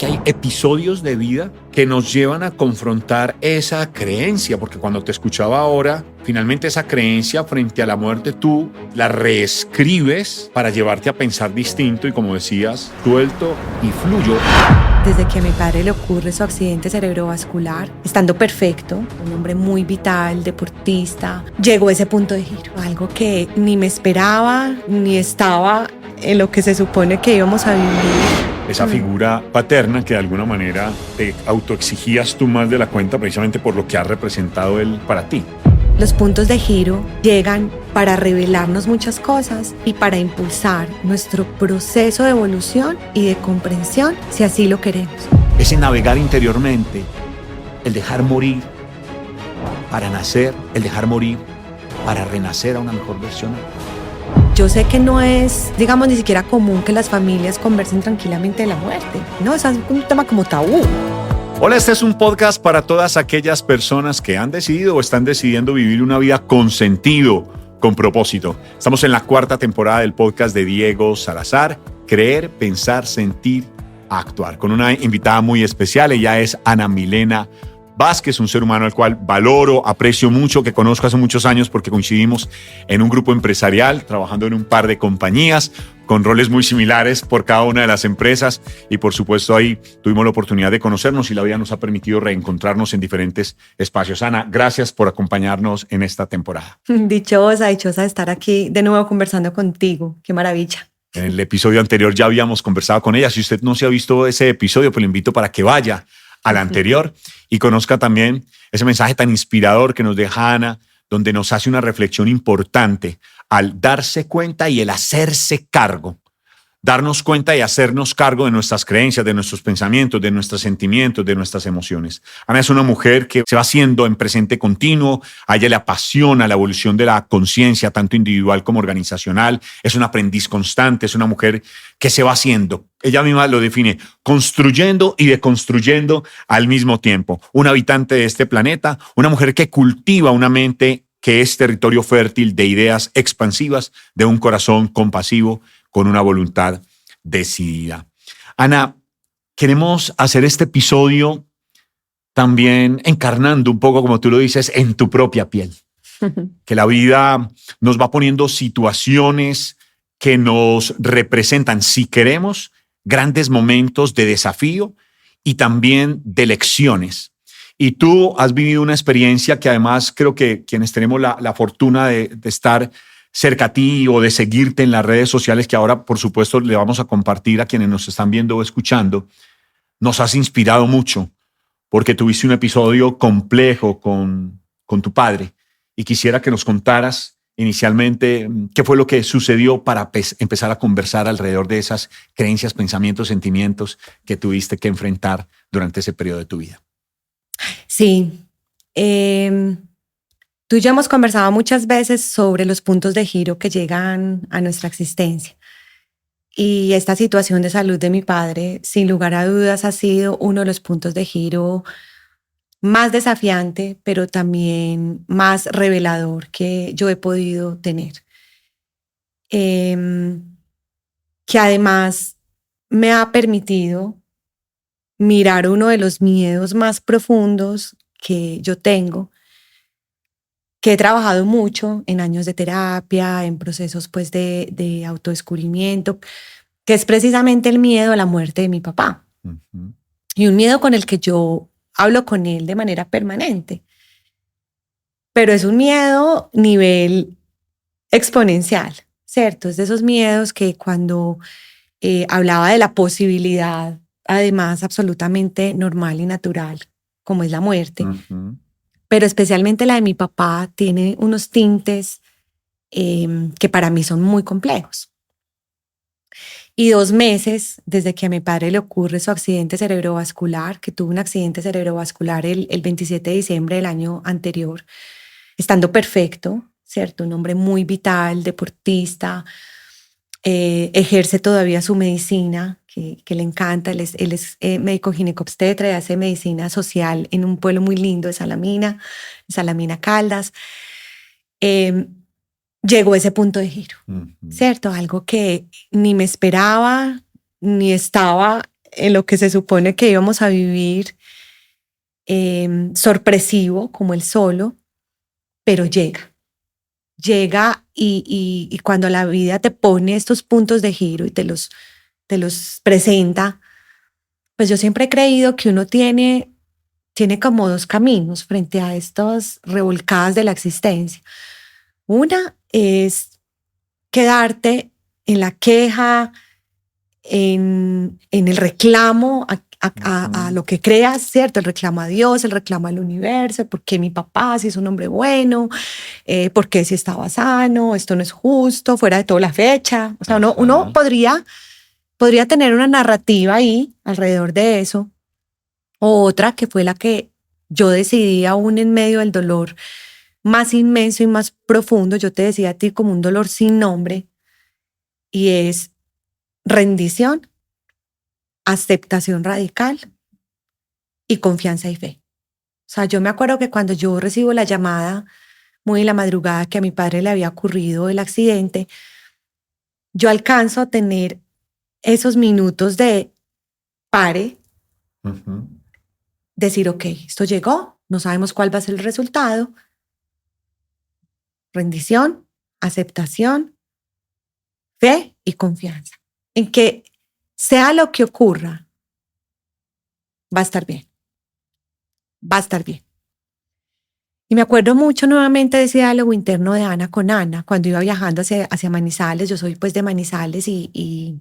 que hay episodios de vida que nos llevan a confrontar esa creencia, porque cuando te escuchaba ahora, finalmente esa creencia frente a la muerte tú la reescribes para llevarte a pensar distinto y, como decías, suelto y fluyo. Desde que a mi padre le ocurre su accidente cerebrovascular, estando perfecto, un hombre muy vital, deportista, llegó ese punto de giro, algo que ni me esperaba, ni estaba en lo que se supone que íbamos a vivir. Esa figura paterna que de alguna manera te autoexigías tú más de la cuenta precisamente por lo que ha representado él para ti. Los puntos de giro llegan para revelarnos muchas cosas y para impulsar nuestro proceso de evolución y de comprensión, si así lo queremos. Ese navegar interiormente, el dejar morir para nacer, el dejar morir para renacer a una mejor versión. Yo sé que no es, digamos, ni siquiera común que las familias conversen tranquilamente de la muerte. No, es un tema como tabú. Hola, este es un podcast para todas aquellas personas que han decidido o están decidiendo vivir una vida con sentido, con propósito. Estamos en la 4ª temporada del podcast de Diego Salazar, Creer, Pensar, Sentir, Actuar, con una invitada muy especial. Ella es Ana Milena Vázquez, un ser humano al cual valoro, aprecio mucho, que conozco hace muchos años porque coincidimos en un grupo empresarial, trabajando en un par de compañías, con roles muy similares por cada una de las empresas, y por supuesto ahí tuvimos la oportunidad de conocernos y la vida nos ha permitido reencontrarnos en diferentes espacios. Ana, gracias por acompañarnos en esta temporada. Dichosa de estar aquí de nuevo conversando contigo. Qué maravilla. En el episodio anterior ya habíamos conversado con ella. Si usted no se ha visto ese episodio, pues le invito para que vaya al anterior y conozca también ese mensaje tan inspirador que nos deja Ana, donde nos hace una reflexión importante al darse cuenta y el hacerse cargo. Darnos cuenta y hacernos cargo de nuestras creencias, de nuestros pensamientos, de nuestros sentimientos, de nuestras emociones. Ana es una mujer que se va haciendo en presente continuo, a ella le apasiona la evolución de la conciencia, tanto individual como organizacional, es un aprendiz constante, es una mujer que se va haciendo. Ella misma lo define, construyendo y deconstruyendo al mismo tiempo. Un habitante de este planeta, una mujer que cultiva una mente que es territorio fértil de ideas expansivas, de un corazón compasivo, con una voluntad decidida. Ana, queremos hacer este episodio también encarnando un poco, como tú lo dices, en tu propia piel. Que la vida nos va poniendo situaciones que nos representan, si queremos, grandes momentos de desafío y también de lecciones. Y tú has vivido una experiencia que además creo que quienes tenemos la fortuna de estar cerca a ti o de seguirte en las redes sociales, que ahora por supuesto le vamos a compartir a quienes nos están viendo o escuchando, nos has inspirado mucho porque tuviste un episodio complejo con tu padre y quisiera que nos contaras inicialmente qué fue lo que sucedió para empezar a conversar alrededor de esas creencias, pensamientos, sentimientos que tuviste que enfrentar durante ese periodo de tu vida. Sí, tú y yo hemos conversado muchas veces sobre los puntos de giro que llegan a nuestra existencia. Y esta situación de salud de mi padre, sin lugar a dudas, ha sido uno de los puntos de giro más desafiante, pero también más revelador que yo he podido tener. Que además me ha permitido mirar uno de los miedos más profundos que yo tengo, que he trabajado mucho en años de terapia, en procesos pues de autodescubrimiento, que es precisamente el miedo a la muerte de mi papá. Uh-huh. Y un miedo con el que yo hablo con él de manera permanente. Pero es un miedo nivel exponencial, ¿cierto? Es de esos miedos que cuando hablaba de la posibilidad, además absolutamente normal y natural, como es la muerte, uh-huh, pero especialmente la de mi papá, tiene unos tintes que para mí son muy complejos. Y 2 meses desde que a mi padre le ocurre su accidente cerebrovascular, que tuvo un accidente cerebrovascular el 27 de diciembre del año anterior, estando perfecto, ¿cierto? Un hombre muy vital, deportista, ejerce todavía su medicina, que le encanta. Él es médico ginecobstetra y hace medicina social en un pueblo muy lindo de Salamina Caldas. Llegó ese punto de giro, uh-huh, ¿cierto? Algo que ni me esperaba, ni estaba en lo que se supone que íbamos a vivir, sorpresivo como el solo, pero llega y cuando la vida te pone estos puntos de giro y te los presenta, pues yo siempre he creído que uno tiene como dos caminos frente a estas revolcadas de la existencia. Una es quedarte en la queja, en el reclamo a lo que creas, ¿cierto? El reclamo a Dios, el reclamo al universo, ¿por qué mi papá si es un hombre bueno? ¿Por qué si estaba sano? Esto no es justo, fuera de toda la fecha. O sea, uno podría tener una narrativa ahí alrededor de eso. O otra que fue la que yo decidí aún en medio del dolor más inmenso y más profundo, yo te decía a ti como un dolor sin nombre, y es rendición, aceptación radical y confianza y fe. O sea, yo me acuerdo que cuando yo recibo la llamada muy en la madrugada que a mi padre le había ocurrido el accidente, yo alcanzo a tener esos minutos de pare, decir, ok, esto llegó, no sabemos cuál va a ser el resultado. Rendición, aceptación, fe y confianza en que sea lo que ocurra, va a estar bien. Va a estar bien. Y me acuerdo mucho nuevamente de ese diálogo interno de Ana con Ana, cuando iba viajando hacia Manizales. Yo soy pues de Manizales y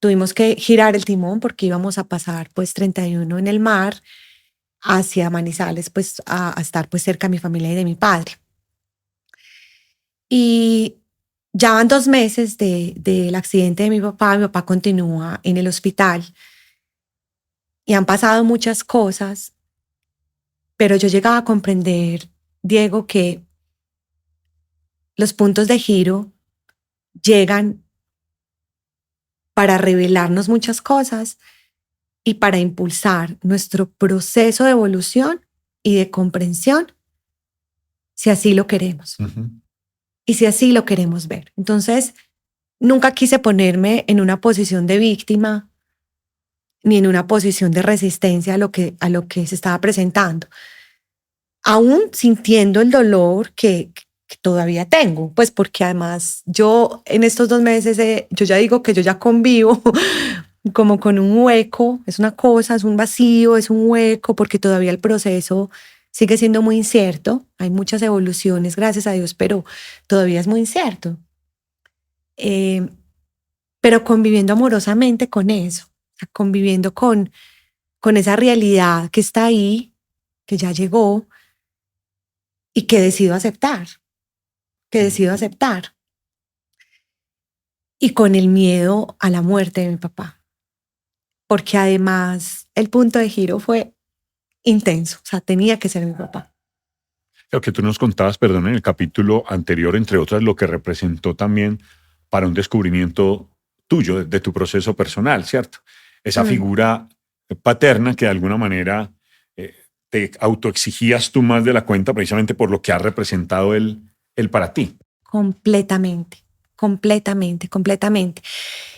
tuvimos que girar el timón porque íbamos a pasar pues 31 en el mar hacia Manizales, pues a estar pues cerca de mi familia y de mi padre. Y ya van 2 meses del accidente de mi papá continúa en el hospital y han pasado muchas cosas, pero yo llegaba a comprender, Diego, que los puntos de giro llegan para revelarnos muchas cosas y para impulsar nuestro proceso de evolución y de comprensión, si así lo queremos. Y si así lo queremos ver. Entonces, nunca quise ponerme en una posición de víctima ni en una posición de resistencia a lo que se estaba presentando. Aún sintiendo el dolor que todavía tengo, pues porque además yo en estos 2 meses, yo ya digo que yo ya convivo como con un hueco, es una cosa, es un vacío, es un hueco, porque todavía el proceso sigue siendo muy incierto. Hay muchas evoluciones, gracias a Dios, pero todavía es muy incierto. Pero conviviendo amorosamente con eso, o sea, conviviendo con esa realidad que está ahí, que ya llegó y que decido aceptar, Y con el miedo a la muerte de mi papá, porque además el punto de giro fue intenso, o sea, tenía que ser mi papá. Lo que tú nos contabas, perdón, en el capítulo anterior, entre otras, lo que representó también para un descubrimiento tuyo, de tu proceso personal, ¿cierto? Esa figura paterna que de alguna manera te autoexigías tú más de la cuenta precisamente por lo que ha representado él para ti. Completamente.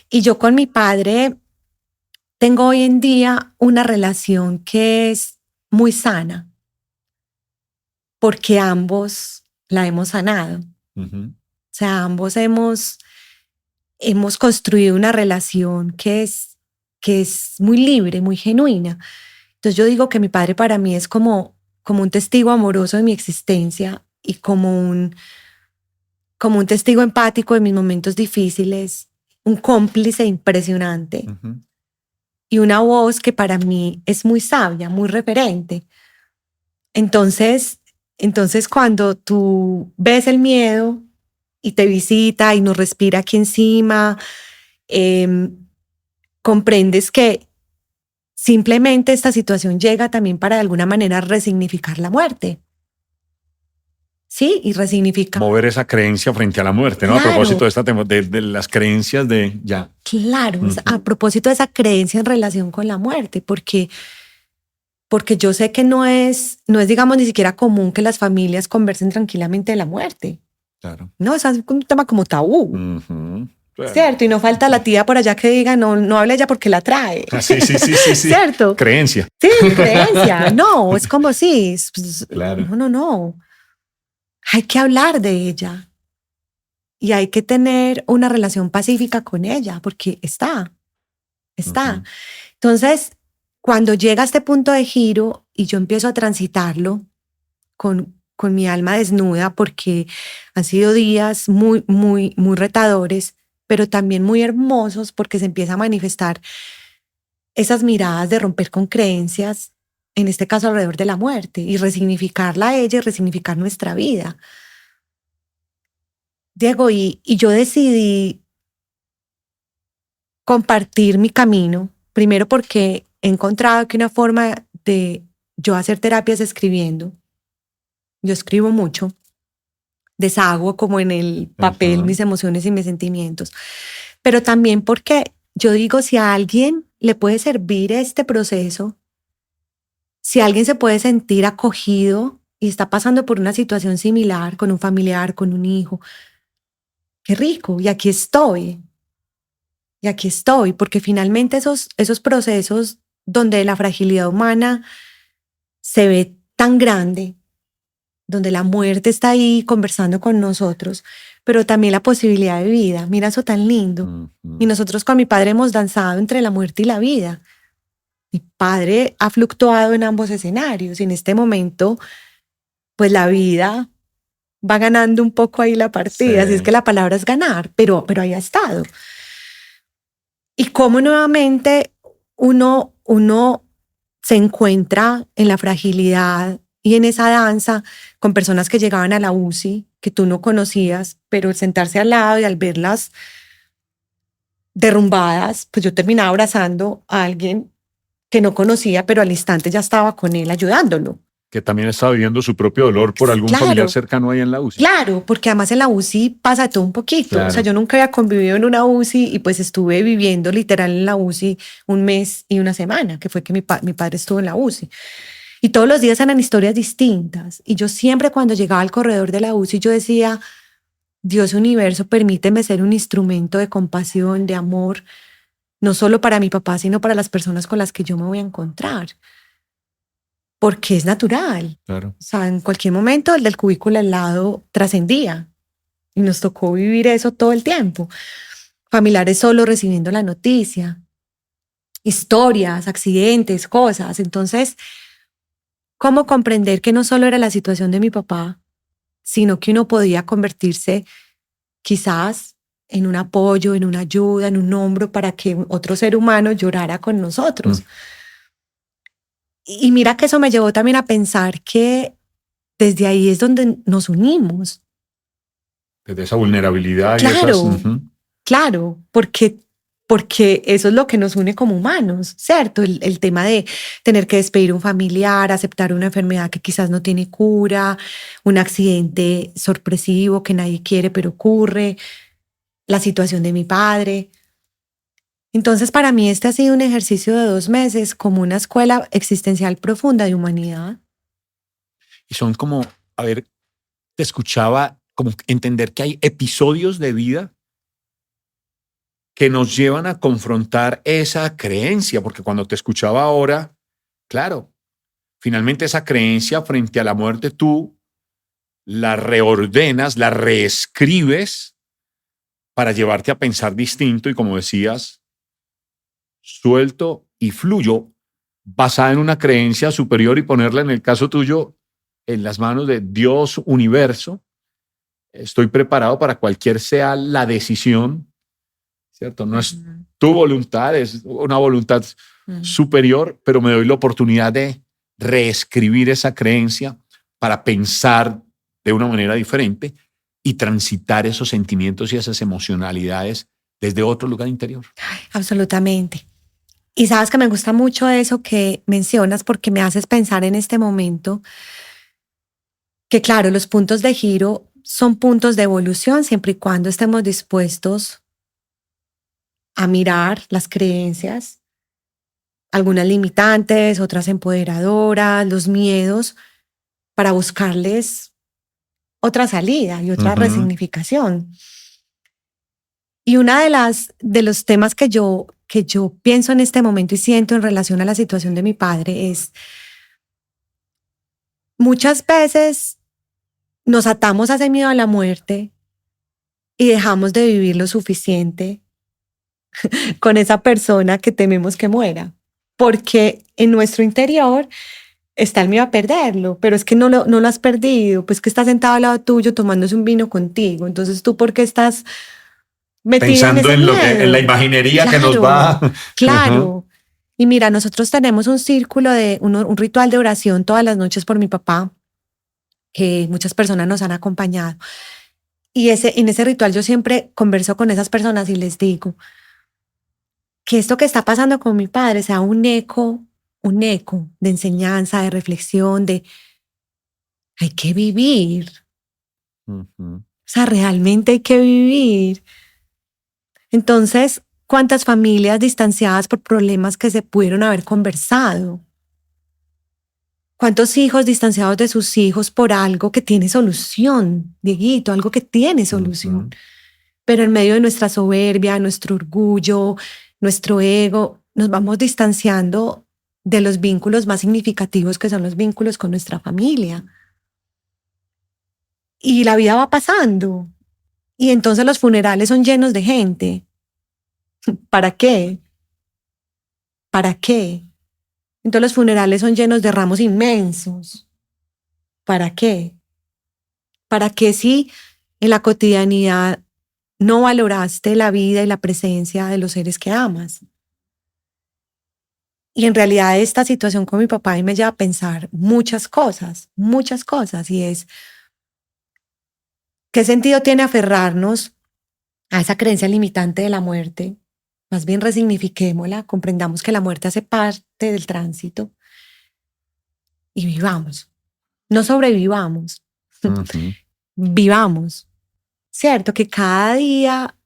Y yo con mi padre tengo hoy en día una relación que es muy sana, porque ambos la hemos sanado. O sea, ambos hemos construido una relación que es muy libre, muy genuina. Entonces yo digo que mi padre para mí es como un testigo amoroso de mi existencia y como un testigo empático de mis momentos difíciles, un cómplice impresionante y una voz que para mí es muy sabia, muy referente. Entonces cuando tú ves el miedo y te visita y nos respira aquí encima, comprendes que simplemente esta situación llega también para de alguna manera resignificar la muerte. Sí, y resignificar. Mover esa creencia frente a la muerte, ¿no? Claro. A propósito de, de las creencias de ya. Claro, a propósito de esa creencia en relación con la muerte, porque yo sé que no es, digamos, ni siquiera común que las familias conversen tranquilamente de la muerte. Claro. No, es un tema como tabú. Claro. ¿Cierto? Y no falta la tía por allá que diga, no, no hable ella porque la trae. Sí. ¿Cierto? Creencia. Sí, creencia. No, es como si, pues, Claro. no. Hay que hablar de ella. Y hay que tener una relación pacífica con ella, porque está. Ujú. Entonces, cuando llega a este punto de giro y yo empiezo a transitarlo con mi alma desnuda, porque han sido días muy retadores, pero también muy hermosos, porque se empieza a manifestar esas miradas de romper con creencias, en este caso alrededor de la muerte, y resignificarla a ella y resignificar nuestra vida. Diego, y yo decidí compartir mi camino, primero porque he encontrado que una forma de yo hacer terapia es escribiendo. Yo escribo mucho, deshago como en el papel Ajá. mis emociones y mis sentimientos, pero también porque yo digo, si a alguien le puede servir este proceso, si alguien se puede sentir acogido y está pasando por una situación similar con un familiar, con un hijo, qué rico, y aquí estoy. Y aquí estoy, porque finalmente esos procesos donde la fragilidad humana se ve tan grande, donde la muerte está ahí conversando con nosotros, pero también la posibilidad de vida. Mira eso tan lindo. Y nosotros con mi padre hemos danzado entre la muerte y la vida. Mi padre ha fluctuado en ambos escenarios y en este momento, pues la vida va ganando un poco ahí la partida. Así es que la palabra es ganar, pero ahí ha estado. Y cómo nuevamente uno se encuentra en la fragilidad y en esa danza con personas que llegaban a la UCI, que tú no conocías, pero el sentarse al lado y al verlas derrumbadas, pues yo terminaba abrazando a alguien que no conocía, pero al instante ya estaba con él ayudándolo. Que también está viviendo su propio dolor por algún familiar cercano ahí en la UCI. Claro, porque además en la UCI pasa todo un poquito. Claro. O sea, yo nunca había convivido en una UCI y pues estuve viviendo literal en la UCI un mes y una semana, que fue que mi padre estuvo en la UCI. Y todos los días eran historias distintas. Y yo siempre cuando llegaba al corredor de la UCI, yo decía, Dios universo, permíteme ser un instrumento de compasión, de amor, no solo para mi papá, sino para las personas con las que yo me voy a encontrar. Porque es natural. Claro. O sea, en cualquier momento el del cubículo al lado trascendía y nos tocó vivir eso todo el tiempo. Familiares solo recibiendo la noticia, historias, accidentes, cosas. Entonces, ¿cómo comprender que no solo era la situación de mi papá, sino que uno podía convertirse quizás en un apoyo, en una ayuda, en un hombro para que otro ser humano llorara con nosotros? Y mira que eso me llevó también a pensar que desde ahí es donde nos unimos. Desde esa vulnerabilidad. Claro, y esas, claro, porque eso es lo que nos une como humanos, ¿cierto? El tema de tener que despedir un familiar, aceptar una enfermedad que quizás no tiene cura, un accidente sorpresivo que nadie quiere pero ocurre, la situación de mi padre. Entonces, para mí este ha sido un ejercicio de 2 meses como una escuela existencial profunda de humanidad. Y son como, a ver, te escuchaba como entender que hay episodios de vida que nos llevan a confrontar esa creencia, porque cuando te escuchaba ahora, claro, finalmente esa creencia frente a la muerte tú la reordenas, la reescribes para llevarte a pensar distinto y, como decías, suelto y fluyo, basada en una creencia superior y ponerla, en el caso tuyo, en las manos de Dios, universo. Estoy preparado para cualquier sea la decisión, ¿cierto? No es tu voluntad, es una voluntad superior, pero me doy la oportunidad de reescribir esa creencia para pensar de una manera diferente y transitar esos sentimientos y esas emocionalidades desde otro lugar interior. Absolutamente. Y sabes que me gusta mucho eso que mencionas porque me haces pensar en este momento que, claro, los puntos de giro son puntos de evolución siempre y cuando estemos dispuestos a mirar las creencias, algunas limitantes, otras empoderadoras, los miedos, para buscarles otra salida y otra resignificación. Y una de los temas que yo pienso en este momento y siento en relación a la situación de mi padre es, muchas veces nos atamos a ese miedo a la muerte y dejamos de vivir lo suficiente con esa persona que tememos que muera, porque en nuestro interior está el miedo a perderlo, pero es que no lo has perdido, pues que está sentado al lado tuyo tomándose un vino contigo, entonces tú ¿por qué estás metida en Pensando ese en miedo? en la imaginería que nos Claro, va. claro. Y mira, nosotros tenemos un círculo un ritual de oración todas las noches por mi papá, que muchas personas nos han acompañado. Y en ese ritual yo siempre converso con esas personas y les digo que esto que está pasando con mi padre sea un eco de enseñanza, de reflexión, de hay que vivir. Ujú. O sea, realmente hay que vivir. Entonces, ¿cuántas familias distanciadas por problemas que se pudieron haber conversado? ¿Cuántos hijos distanciados de sus hijos por algo que tiene solución, Dieguito, algo que tiene solución? Pero en medio de nuestra soberbia, nuestro orgullo, nuestro ego, nos vamos distanciando de los vínculos más significativos que son los vínculos con nuestra familia. Y la vida va pasando. Y entonces los funerales son llenos de gente. ¿Para qué? ¿Para qué? Entonces los funerales son llenos de ramos inmensos. ¿Para qué? ¿Para qué si en la cotidianidad no valoraste la vida y la presencia de los seres que amas? Y en realidad esta situación con mi papá me lleva a pensar muchas cosas. Y es, ¿qué sentido tiene aferrarnos a esa creencia limitante de la muerte? Más bien resignifiquémosla, comprendamos que la muerte hace parte del tránsito y vivamos. No sobrevivamos, Ujú. vivamos. ¿Cierto? Que cada día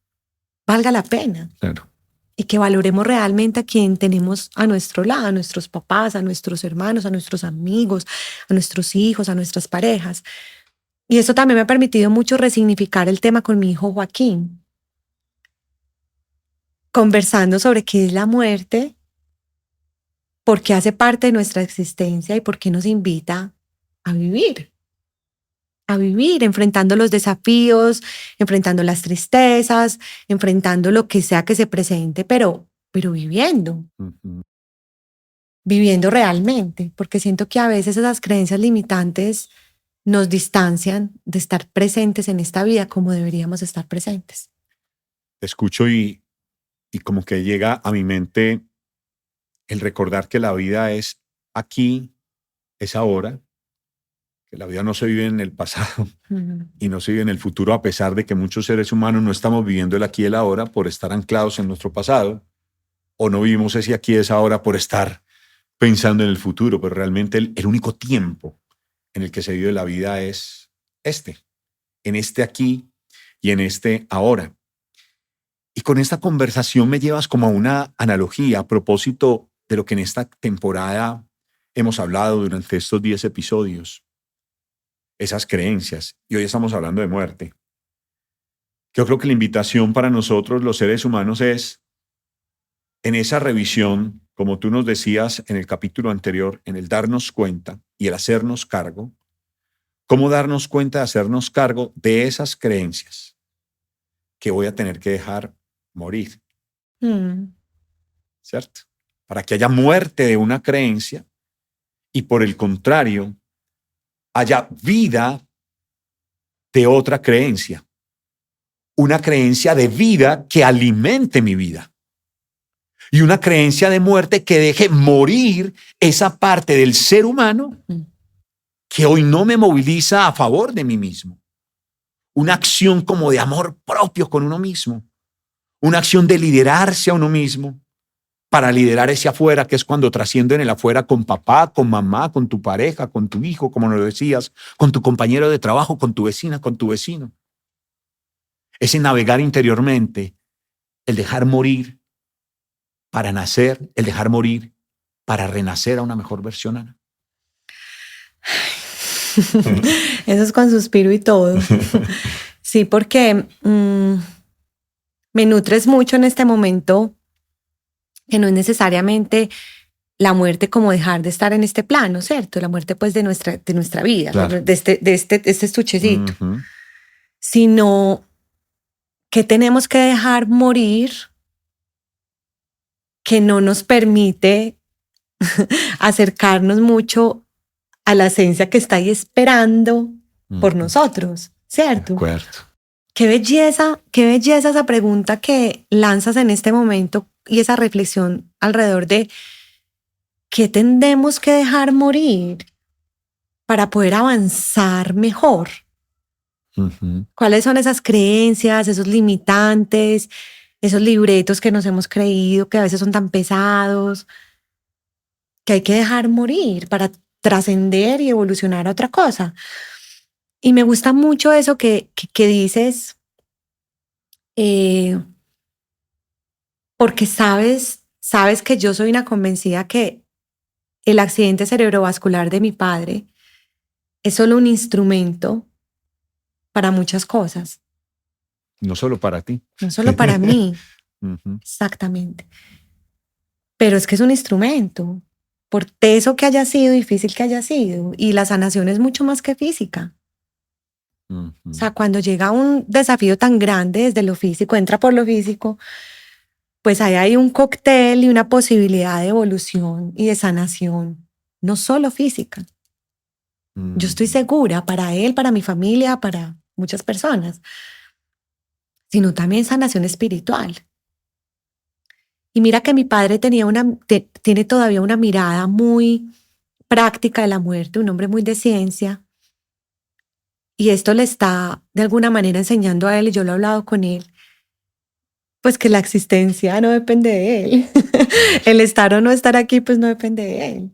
valga la pena. Claro. Y que valoremos realmente a quien tenemos a nuestro lado, a nuestros papás, a nuestros hermanos, a nuestros amigos, a nuestros hijos, a nuestras parejas. Y eso también me ha permitido mucho resignificar el tema con mi hijo Joaquín, conversando sobre qué es la muerte, por qué hace parte de nuestra existencia y por qué nos invita a vivir, enfrentando los desafíos, enfrentando las tristezas, enfrentando lo que sea que se presente, pero viviendo. Ujú. Viviendo realmente, porque siento que a veces esas creencias limitantes nos distancian de estar presentes en esta vida como deberíamos estar presentes. Te escucho y como que llega a mi mente el recordar que la vida es aquí, es ahora, que la vida no se vive en el pasado y no se vive en el futuro, a pesar de que muchos seres humanos no estamos viviendo el aquí y el ahora por estar anclados en nuestro pasado, o no vivimos ese aquí y ese ahora por estar pensando en el futuro, pero realmente el único tiempo en el que se vive la vida es en este aquí y en este ahora. Y con esta conversación me llevas como a una analogía a propósito de lo que en esta temporada hemos hablado durante estos 10 episodios, esas creencias. Y hoy estamos hablando de muerte. Yo creo que la invitación para nosotros, los seres humanos, es en esa revisión, como tú nos decías en el capítulo anterior, en el darnos cuenta y el hacernos cargo, cómo darnos cuenta de hacernos cargo de esas creencias que voy a tener que dejar morir, Mm. ¿cierto? Para que haya muerte de una creencia y por el contrario, haya vida de otra creencia. Una creencia de vida que alimente mi vida. Y una creencia de muerte que deje morir esa parte del ser humano que hoy no me moviliza a favor de mí mismo. Una acción como de amor propio con uno mismo. Una acción de liderarse a uno mismo para liderar ese afuera, que es cuando trasciendo en el afuera con papá, con mamá, con tu pareja, con tu hijo, como nos lo decías, con tu compañero de trabajo, con tu vecina, con tu vecino. Ese navegar interiormente, el dejar morir para nacer, el dejar morir para renacer a una mejor versión, Ana. Eso es con suspiro y todo. Sí, porque me nutres mucho en este momento, que no es necesariamente la muerte como dejar de estar en este plano, ¿cierto? La muerte pues de nuestra vida, Claro. de este estuchecito, Ujú. sino que tenemos que dejar morir, que no nos permite acercarnos mucho a la esencia que está ahí esperando por nosotros, De ¿cierto? acuerdo. Qué belleza esa pregunta que lanzas en este momento y esa reflexión alrededor de qué tendemos que dejar morir para poder avanzar mejor. Ujú. ¿Cuáles son esas creencias, esos limitantes, esos libretos que nos hemos creído que a veces son tan pesados, que hay que dejar morir para trascender y evolucionar a otra cosa? Y me gusta mucho eso que dices, eh, porque sabes que yo soy una convencida que el accidente cerebrovascular de mi padre es solo un instrumento para muchas cosas, No solo para ti. no solo para mí, Ujú. exactamente, pero es que es un instrumento, por teso que haya sido, difícil que haya sido, y la sanación es mucho más que física. Ujú. O sea, cuando llega un desafío tan grande desde lo físico, entra por lo físico, pues ahí hay un cóctel y una posibilidad de evolución y de sanación, no solo física. Yo estoy segura para él, para mi familia, para muchas personas, sino también sanación espiritual. Y mira que mi padre tiene todavía una mirada muy práctica de la muerte, un hombre muy de ciencia, y esto le está de alguna manera enseñando a él, y yo lo he hablado con él, pues que la existencia no depende de él. El estar o no estar aquí, pues no depende de él.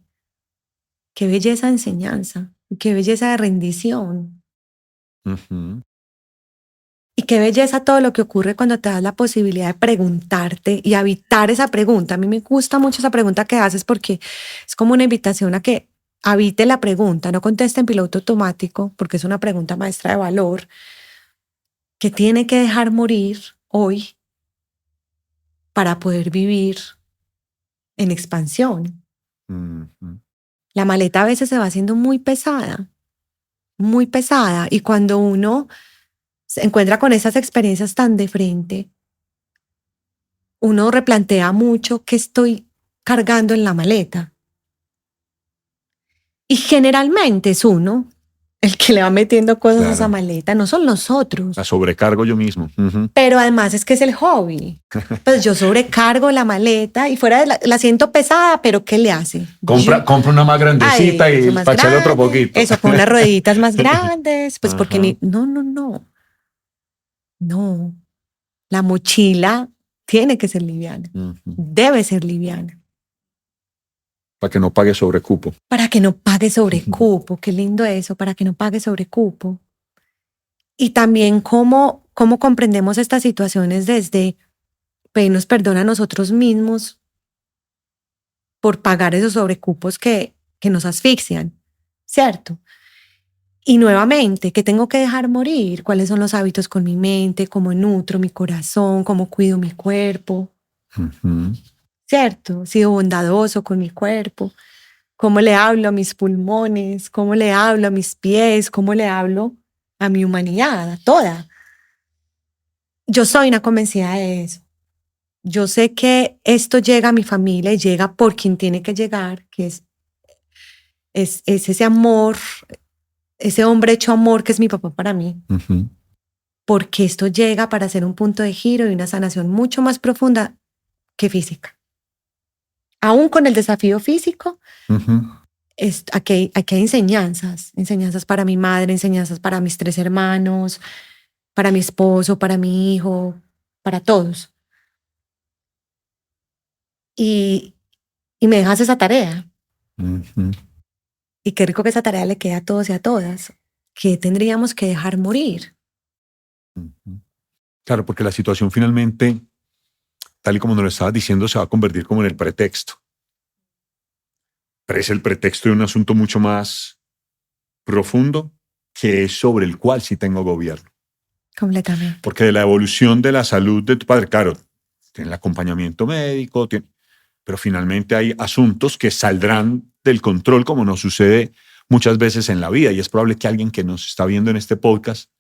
Qué belleza de enseñanza, qué belleza de rendición. Ujú. Y qué belleza todo lo que ocurre cuando te das la posibilidad de preguntarte y habitar esa pregunta. A mí me gusta mucho esa pregunta que haces porque es como una invitación a que habite la pregunta, no conteste en piloto automático, porque es una pregunta maestra de valor que tiene que dejar morir hoy para poder vivir en expansión. Ujú. La maleta a veces se va haciendo muy pesada, y cuando uno se encuentra con esas experiencias tan de frente, uno replantea mucho qué estoy cargando en la maleta. Y generalmente es uno el que le va metiendo cosas a esa Claro. maleta, no son los La otros. sobrecargo yo mismo. Ujú. Pero además es que es el hobby. Pues yo sobrecargo la maleta y fuera de la siento pesada, pero ¿qué le hace? Compra una más grandecita Eso y más para echarle otro grande, poquito. eso con unas rueditas más grandes, pues porque Ajá. no. La mochila tiene que ser liviana, Ujú. debe ser liviana, Para que no pague sobrecupo. para que no pague Ujú. sobrecupo. Qué lindo eso, para que no pague sobrecupo. Y también cómo comprendemos estas situaciones desde pedirnos perdón a nosotros mismos por pagar esos sobrecupos que nos asfixian, ¿cierto? Y nuevamente, ¿qué tengo que dejar morir? ¿Cuáles son los hábitos con mi mente? ¿Cómo nutro mi corazón? ¿Cómo cuido mi cuerpo? Ujú. ¿Cierto? He sido bondadoso con mi cuerpo. ¿Cómo le hablo a mis pulmones? ¿Cómo le hablo a mis pies? ¿Cómo le hablo a mi humanidad, a toda? Yo soy una convencida de eso. Yo sé que esto llega a mi familia y llega por quien tiene que llegar, que es ese amor, ese hombre hecho amor que es mi papá para mí, Ujú. porque esto llega para ser un punto de giro y una sanación mucho más profunda que física. Aún con el desafío físico, Ujú. aquí hay enseñanzas para mi madre, enseñanzas para mis 3 hermanos, para mi esposo, para mi hijo, para todos. Y, y me dejas esa tarea. Ujú. Y qué rico que esa tarea le quede a todos y a todas, que tendríamos que dejar morir. Ujú. Claro, porque la situación finalmente, tal y como nos lo estabas diciendo, se va a convertir como en el pretexto. Pero es el pretexto de un asunto mucho más profundo que es sobre el cual sí tengo gobierno. Completamente. Porque de la evolución de la salud de tu padre, claro, tiene el acompañamiento médico, pero finalmente hay asuntos que saldrán del control, como nos sucede muchas veces en la vida. Y es probable que alguien que nos está viendo en este podcast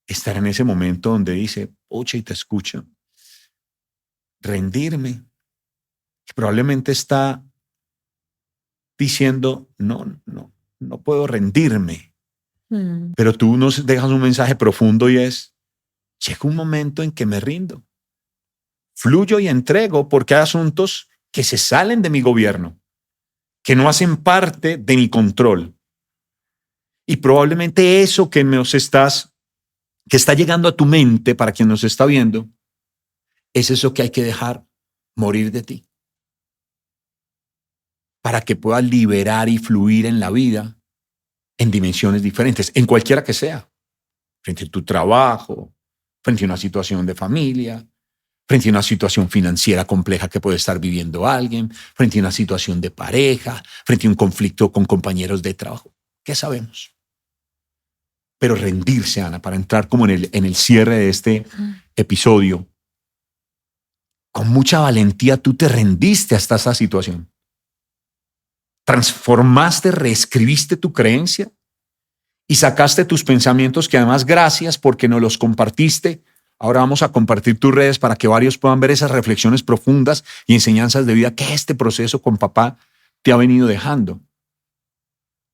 estará en ese momento donde dice, oye, y te escucha, rendirme. Y probablemente está diciendo, no puedo rendirme. Pero tú nos dejas un mensaje profundo y es, llega un momento en que me rindo. Fluyo y entrego porque hay asuntos que se salen de mi gobierno, que no hacen parte de mi control. Y probablemente eso que que está llegando a tu mente para quien nos está viendo, es eso que hay que dejar morir de ti. Para que puedas liberar y fluir en la vida en dimensiones diferentes, en cualquiera que sea, frente a tu trabajo, frente a una situación de familia, frente a una situación financiera compleja que puede estar viviendo alguien, frente a una situación de pareja, frente a un conflicto con compañeros de trabajo. ¿Qué sabemos? Pero rendirse, Ana, para entrar como en el cierre de este episodio, con mucha valentía tú te rendiste hasta esa situación. Transformaste, reescribiste tu creencia y sacaste tus pensamientos que además gracias porque nos los compartiste. Ahora vamos a compartir tus redes para que varios puedan ver esas reflexiones profundas y enseñanzas de vida que este proceso con papá te ha venido dejando.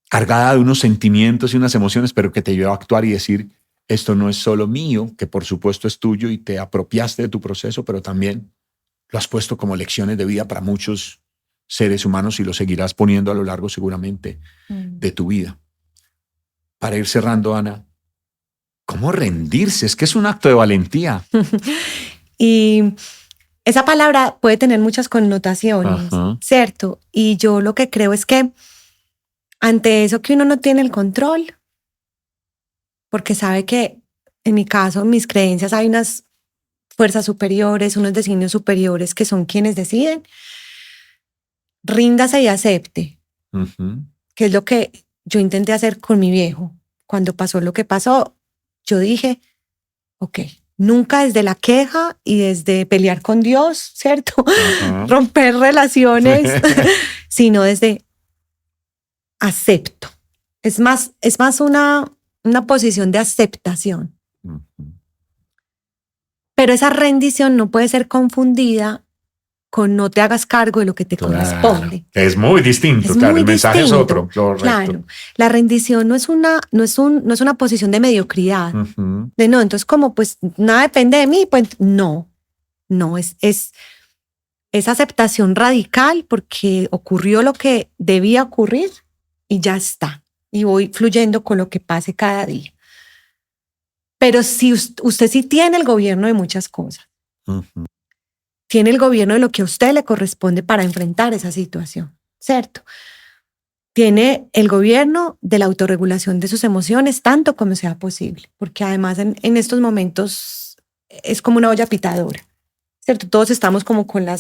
Cargada de unos sentimientos y unas emociones, pero que te lleva a actuar y decir, esto no es solo mío, que por supuesto es tuyo y te apropiaste de tu proceso, pero también lo has puesto como lecciones de vida para muchos seres humanos y lo seguirás poniendo a lo largo seguramente de tu vida. Para ir cerrando, Ana, ¿cómo rendirse? Es que es un acto de valentía. Y esa palabra puede tener muchas connotaciones, ¿cierto? Y yo lo que creo es que ante eso que uno no tiene el control, porque sabe que en mi caso, en mis creencias, hay unas fuerzas superiores, unos designios superiores que son quienes deciden, ríndase y acepte, que es lo que yo intenté hacer con mi viejo. Cuando pasó lo que pasó, yo dije, ok, nunca desde la queja y desde pelear con Dios, ¿cierto? Romper relaciones, sino desde acepto. Es más una posición de aceptación. Pero esa rendición no puede ser confundida con no te hagas cargo de lo que te corresponde. Es muy distinto, claro, el mensaje es otro. Correcto. Claro, la rendición no es una posición de mediocridad. De no, entonces como pues nada depende de mí, pues no, es aceptación radical porque ocurrió lo que debía ocurrir y ya está. Y voy fluyendo con lo que pase cada día. Pero si usted sí tiene el gobierno de muchas cosas. Tiene el gobierno de lo que a usted le corresponde para enfrentar esa situación, ¿cierto? Tiene el gobierno de la autorregulación de sus emociones tanto como sea posible, porque además en estos momentos es como una olla pitadora, ¿cierto? Todos estamos como con la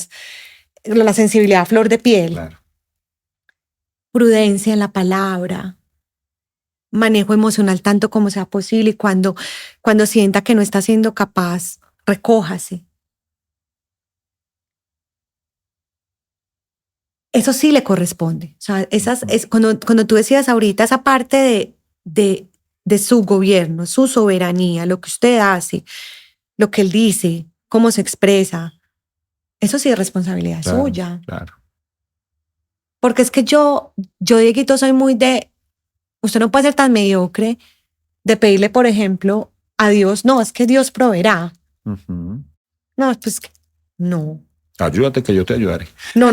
sensibilidad a flor de piel. Claro. Prudencia en la palabra, manejo emocional tanto como sea posible y cuando sienta que no está siendo capaz, recójase. Eso sí le corresponde. O sea, cuando tú decías ahorita esa parte de su gobierno, su soberanía, lo que usted hace, lo que él dice, cómo se expresa, eso sí es responsabilidad suya. Claro. Porque es que yo, Dieguito, soy muy usted no puede ser tan mediocre de pedirle, por ejemplo, a Dios, no, es que Dios proveerá. No, pues no. Ayúdate que yo te ayudaré. No,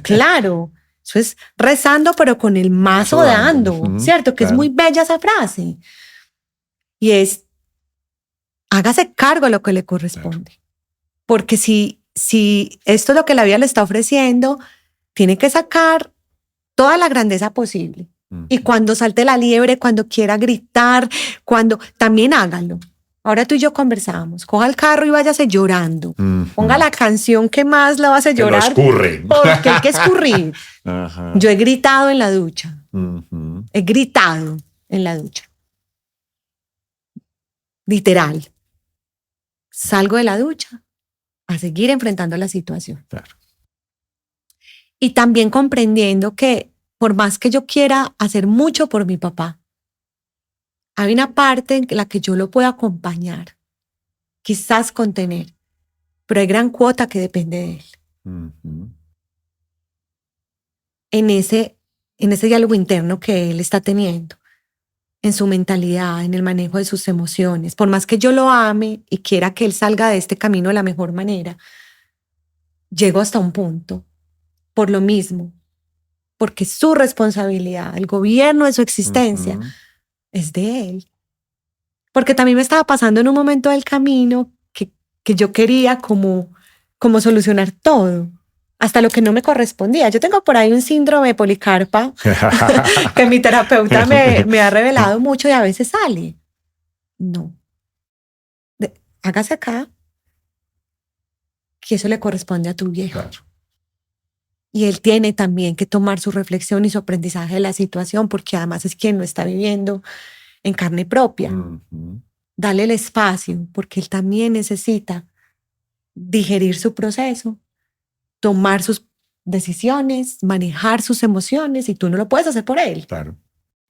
claro. Eso es rezando, pero con el mazo dando, ¿cierto? Que claro. Es muy bella esa frase. Y es, hágase cargo de lo que le corresponde. Claro. Porque si esto es lo que la vida le está ofreciendo, tiene que sacar toda la grandeza posible. Y cuando salte la liebre, cuando quiera gritar, también hágalo. Ahora tú y yo conversamos. Coja el carro y váyase llorando. Ponga la canción que más la va a hacer llorar. Que lo escurre. Porque hay que escurrir. Yo he gritado en la ducha. He gritado en la ducha. literal. Salgo de la ducha a seguir enfrentando la situación. Claro. Y también comprendiendo que por más que yo quiera hacer mucho por mi papá, hay una parte en la que yo lo puedo acompañar, quizás contener, pero hay gran cuota que depende de él. Uh-huh. En ese diálogo interno que él está teniendo, en su mentalidad, en el manejo de sus emociones. Por más que yo lo ame y quiera que él salga de este camino de la mejor manera, llego hasta un punto, por lo mismo, porque su responsabilidad, el gobierno de su existencia, Uh-huh. es de él. Porque también me estaba pasando en un momento del camino que yo quería como solucionar todo, hasta lo que no me correspondía. Yo tengo por ahí un síndrome de Policarpa que mi terapeuta me ha revelado mucho y a veces sale. No. Hágase acá, que eso le corresponde a tu viejo. Claro. Y él tiene también que tomar su reflexión y su aprendizaje de la situación, porque además es quien lo está viviendo en carne propia. Uh-huh. Dale el espacio, porque él también necesita digerir su proceso, tomar sus decisiones, manejar sus emociones, y tú no lo puedes hacer por él. Claro.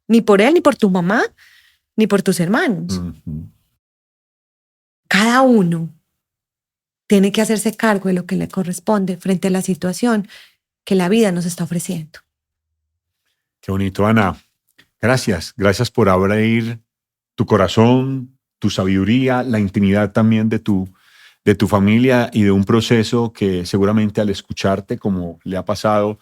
Ni por él, ni por tu mamá, ni por tus hermanos. Uh-huh. Cada uno tiene que hacerse cargo de lo que le corresponde frente a la situación que la vida nos está ofreciendo. Qué bonito, Ana. Gracias. Gracias por abrir tu corazón, tu sabiduría, la intimidad también de tu familia y de un proceso que seguramente al escucharte, como le ha pasado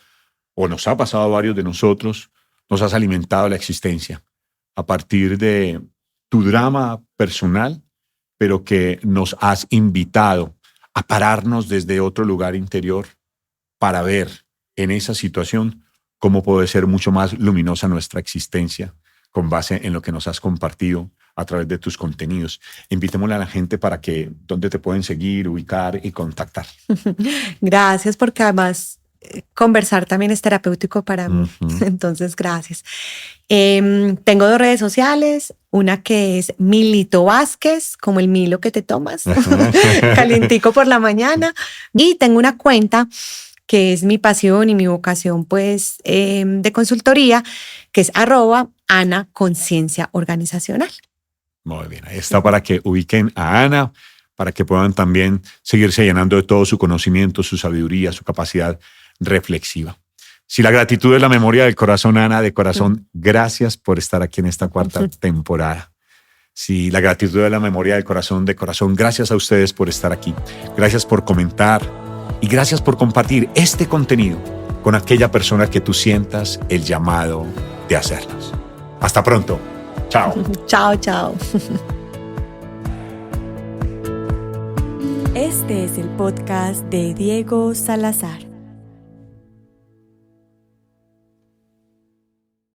o nos ha pasado a varios de nosotros, nos has alimentado la existencia a partir de tu drama personal, pero que nos has invitado a pararnos desde otro lugar interior para ver en esa situación cómo puede ser mucho más luminosa nuestra existencia con base en lo que nos has compartido a través de tus contenidos. Invitémosle a la gente para que dónde te pueden seguir, ubicar y contactar. Gracias, porque además conversar también es terapéutico para mí. Uh-huh. Entonces, gracias. Tengo 2 redes sociales, una que es Milito Vázquez, como el Milo que te tomas, calientico por la mañana, y tengo una cuenta que es mi pasión y mi vocación, pues, de consultoría, que es @Ana Conciencia Organizacional. Muy bien, ahí está para que ubiquen a Ana, para que puedan también seguirse llenando de todo su conocimiento, su sabiduría, su capacidad reflexiva. Si la gratitud es la memoria del corazón, Ana, de corazón, gracias por estar aquí en esta 4ª temporada. Si la gratitud es la memoria del corazón, de corazón, gracias a ustedes por estar aquí. Gracias por comentar y gracias por compartir este contenido con aquella persona que tú sientas el llamado de hacerlas. Hasta pronto. Chao. Chao, chao. Este es el podcast de Diego Salazar.